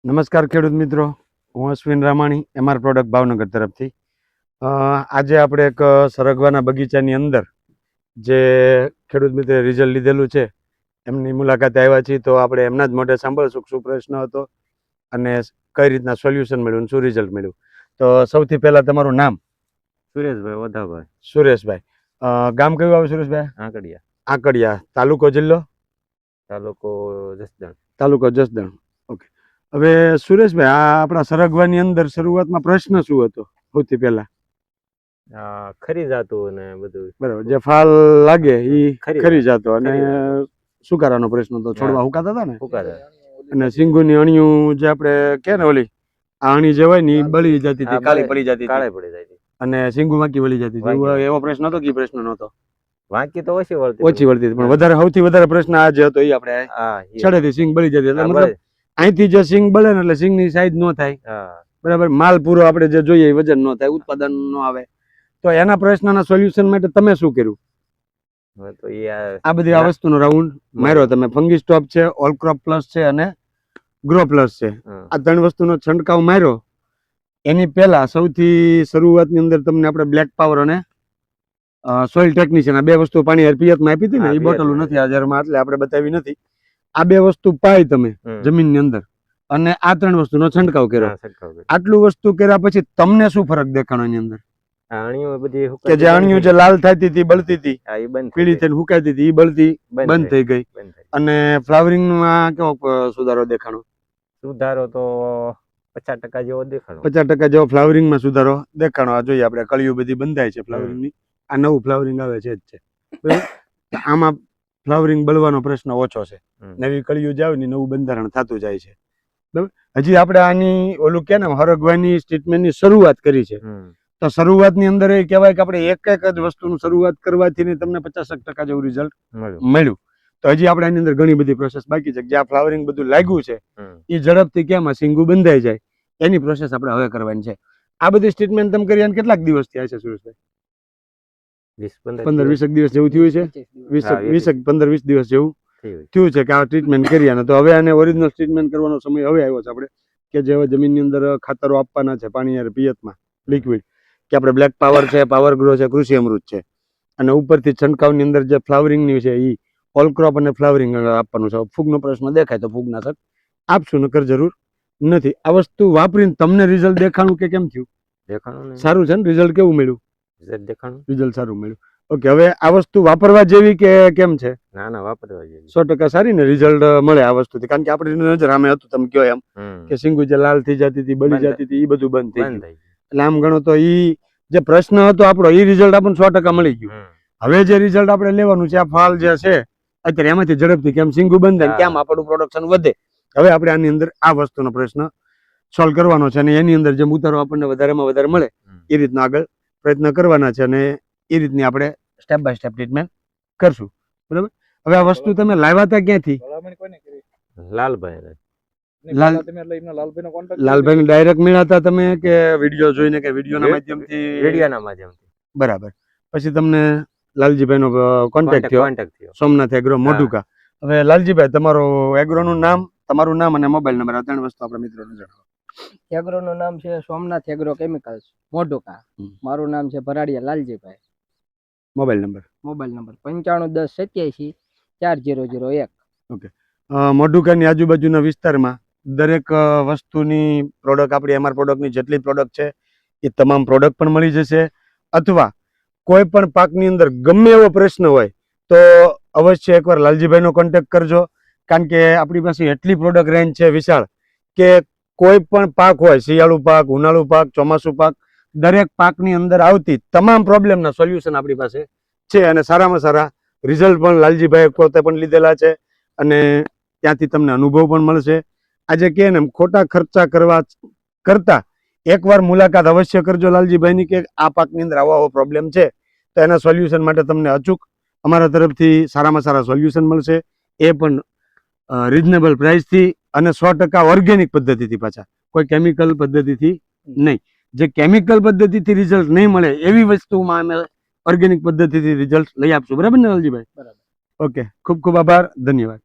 નમસ્કાર ખેડૂત મિત્રો, હું અશ્વિન રામાણી, એમઆર પ્રોડક્ટ ભાવનગર તરફથી. આજે આપણે એક સરગવાના બગીચાની અંદર જે ખેડૂત મિત્રે રિઝલ્ટ લીધેલું છે એમની મુલાકાતે આવ્યા છીએ. તો આપણે એમના જ મોઢે સાંભળશું શું પ્રશ્ન હતો અને કઈ રીતના સોલ્યુશન મળ્યું, શું રિઝલ્ટ મળ્યું. તો સૌથી પહેલાં તમારું નામ? સુરેશભાઈ વધાભાઈ. સુરેશભાઈ. ગામ કયું આવે સુરેશભાઈ? આંકડિયા. આંકડિયા. તાલુકો જિલ્લો? તાલુકો જસદણ. તાલુકો જસદણ. ઓકે. હવે સુરેશભાઈ, આ આપણા સરગવાની અંદર શરૂઆતમાં પ્રશ્ન શું હતો સૌથી પહેલા? ખરી જાતું ને બધું. બરાબર, જે ફાલ લાગે એ ખરી જાતો અને સુકારાનો પ્રશ્ન હતો, છોડવા હુકાતા હતા ને, અને સિંગુની અણિયું જે આપણે કે ને ઓલી અણી જે હોય ને એ બળી જતી હતી, કાળી પડી જતી હતી અને સિંગુ વાંકી વળી જતી હતી. એવો પ્રશ્ન હતો કે પ્રશ્ન નહોતો? વાંકી તો ઓછી વળતી હતી, પણ વધારે સૌથી વધારે પ્રશ્ન આ જે હતો એ આપણે છડેથી સિંગ બળી જતી. એટલે મતલબ અહીંથી જે સિંગ બળે ને એટલે સિંગ ની સાઈઝ ન થાય, બરાબર, માલ પૂરો આપણે જે જોઈએ વજન ન થાય, ઉત્પાદન ન આવે. તો એના પ્રશ્નના સોલ્યુશન માટે તમે શું કર્યું? તો આ બધી આ વસ્તુનો રાઉન્ડ માર્યો તમે. ફંગી સ્ટોપ છે, ઓલ ક્રોપ પ્લસ છે અને ગ્રો પ્લસ છે. આ ત્રણ વસ્તુનો છંટકાવ માર્યો. એની પહેલા સૌથી શરૂઆતની અંદર તમને આપણે બ્લેક પાવર અને સોઇલ ટેકનિશિયન આ બે વસ્તુ પાણી પિયતમાં આપી હતી ને, એ બોટલો નથી હાજરમાં એટલે આપણે બતાવી નથી. આ બે વસ્તુ પાઈ તમે જમીનની અંદર અને આ ત્રણ વસ્તુનો છંટકાવ કર્યો. આટલું વસ્તુ કર્યા પછી તમને શું ફરક દેખાણો એની અંદર? કે જે અણિયું જે લાલ થતી હતી, બળતી હતી, પીળી થઈને હુકાતી હતી, એ બળતી બંધ થઈ ગઈ. અને ફ્લાવરિંગ માં કેવો સુધારો દેખાણો? સુધારો તો 50% જેવો દેખાણો. 50% જેવો ફ્લાવરિંગ માં સુધારો દેખાણો. આ જોઈએ આપણે કળીઓ બધી બંધાય છે ફ્લાવરિંગ ની. આ નવું ફ્લાવરિંગ આવે છે જ છે, બરાબર. આમાં ફ્લાવરિંગ બળવાનો પ્રશ્ન ઓછો છે. નવી કળીઓ જાવ ને નવું બંધારણ થતું જાય છે, બરાબર. હજી આપણે આની ઓલું કે ને હરગવાની ટ્રીટમેન્ટની શરૂઆત કરી છે. તો શરૂઆતની અંદર એ કહેવાય કે આપણે એક જ વસ્તુનું શરૂઆત કરવાથી તમને 50% જેવું રિઝલ્ટ મળ્યું. તો હજી આપણે આની અંદર ઘણી બધી પ્રોસેસ બાકી છે. જે આ ફ્લાવરિંગ બધું લાગ્યું છે એ ઝડપથી કેમ સિંગુ બંધાઈ જાય એની પ્રોસેસ આપણે હવે કરવાની છે. આ બધી ટ્રીટમેન્ટ તમે કરી કેટલાક દિવસ થયા છે સુરેશભાઈ? 15-20 દિવસ જેવું થયું છે. 15-20 દિવસ જેવું થયું છે કે આ ટ્રીટમેન્ટ કરી. અને તો હવે આને ઓરિજિનલ ટ્રીટમેન્ટ કરવાનો સમય હવે આવ્યો છે આપણે, કે જે હવે જમીનની અંદર ખાતરો આપવાના છે પાણી પિયતમાં લિક્વિડ, કે આપણે બ્લેક પાવર છે, પાવર ગ્રો છે, કૃષિ અમૃત છે, અને ઉપરથી છંટકાવની અંદર જે ફ્લાવરિંગની છે એ ઓલ ક્રોપ અને ફ્લાવરિંગ આપવાનું છે. ફૂગનો પ્રશ્ન દેખાય તો ફૂગનાશક આપશું, નકર જરૂર નથી. આ વસ્તુ વાપરીને તમને રિઝલ્ટ દેખાણું કે કેમ થયું? દેખાણું સારું છે ને? રિઝલ્ટ કેવું મળ્યું? રિઝલ્ટ સારું મળ્યું. ઓકે. હવે આ વસ્તુ વાપરવા જેવી કે કેમ છે? ના વાપરવા જેવી. 100% સારી ને રિઝલ્ટ મળે આ વસ્તુથી. કારણ કે આપણી નજર સામે હતું, તમે કહો એમ કે સિંગુ જે લાલ થઈ જતી હતી, બળી જતી હતી, એ બધું બંધ થઈ ગયું. એટલે આમ ગણો તો ઈ જે પ્રશ્ન હતો આપણો એ રિઝલ્ટ આપણને 100% મળી ગયું. હવે જે રિઝલ્ટ આપણે લેવાનું છે, આ ફાલ જે છે અત્યારે એમાંથી ઝડપથી કેમ સિંગુ બંધ થાય, કેમ આપણું પ્રોડક્શન વધે, હવે આપણે આની અંદર આ વસ્તુનો પ્રશ્ન સોલ્વ કરવાનો છે. અને એની અંદર જેમ ઉતારો આપણને વધારેમાં વધારે મળે એ રીતના આગળ પ્રયત્ન કરવાના છે. અને એ રીતની આપણે સ્ટેપ બાય સ્ટેપ ટ્રીટમેન્ટ કરશું, બરાબર. હવે આ વસ્તુ તમે લાવ્યા હતા ક્યાંથી? લાલભાઈ ડાયરેક્ટ મળ્યા હતા તમે કે વિડીયો જોઈને કે વિડીયોના માધ્યમથી? બરાબર. પછી તમને લાલજીભાઈ નો કોન્ટેક્ટ થયો, સોમનાથ એગ્રો મોઢુકા. હવે લાલજીભાઈ, તમારો એગ્રોનું નામ, તમારું નામ અને મોબાઈલ નંબર, આ ત્રણ વસ્તુ આપણા મિત્રોને જણાવો. એગ્રો નું નામ છે સોમનાથ એગ્રો કેમિકલ્સ મોઢુકા. મારું નામ છે Bharadiya Laljibhai. Mobile number? Mobile number 951087 4001. Okay. મોઢુકાની આજુબાજુના વિસ્તારમાં દરેક વસ્તુની પ્રોડક્ટ, આપણી એમઆર પ્રોડક્ટની જેટલી પ્રોડક્ટ છે એ તમામ પ્રોડક્ટ પણ મળી જશે. અથવા કોઈ પણ પાકની અંદર ગમે એવો પ્રશ્ન હોય તો અવશ્ય એકવાર લાલજીભાઈનો કોન્ટેક્ટ કરજો. કારણ કે આપણી પાસે એટલી પ્રોડક્ટ રેન્જ છે વિશાળ, કે કોઈ પણ પાક હોય, શિયાળુ પાક, ઉનાળુ પાક, ચોમાસુ પાક, દરેક પાકની અંદર આવતી તમામ પ્રોબ્લેમના સોલ્યુશન આપણી પાસે છે. અને સારામાં સારા રિઝલ્ટ પણ લાલજીભાઈ પોતે પણ લીધેલા છે અને ત્યાંથી તમને અનુભવ પણ મળશે. આજે કે ને ખોટા ખર્ચા કરવા કરતા એકવાર મુલાકાત અવશ્ય કરજો લાલજીભાઈની, કે આ પાકની અંદર આવો પ્રોબ્લેમ છે તો એના સોલ્યુશન માટે તમને અચૂક અમારા તરફથી સારામાં સારા સોલ્યુશન મળશે. એ પણ રિઝનેબલ પ્રાઇસથી અને 100% ઓર્ગેનિક પદ્ધતિથી, પાછા કોઈ કેમિકલ પદ્ધતિથી નહીં. જે કેમિકલ પદ્ધતિથી રિઝલ્ટ નહીં મળે એવી વસ્તુમાં અમે ઓર્ગેનિક પદ્ધતિથી રિઝલ્ટ લઈ આપશું, બરાબર ને લાલજીભાઈ? બરાબર. ઓકે. ખૂબ ખૂબ આભાર. ધન્યવાદ.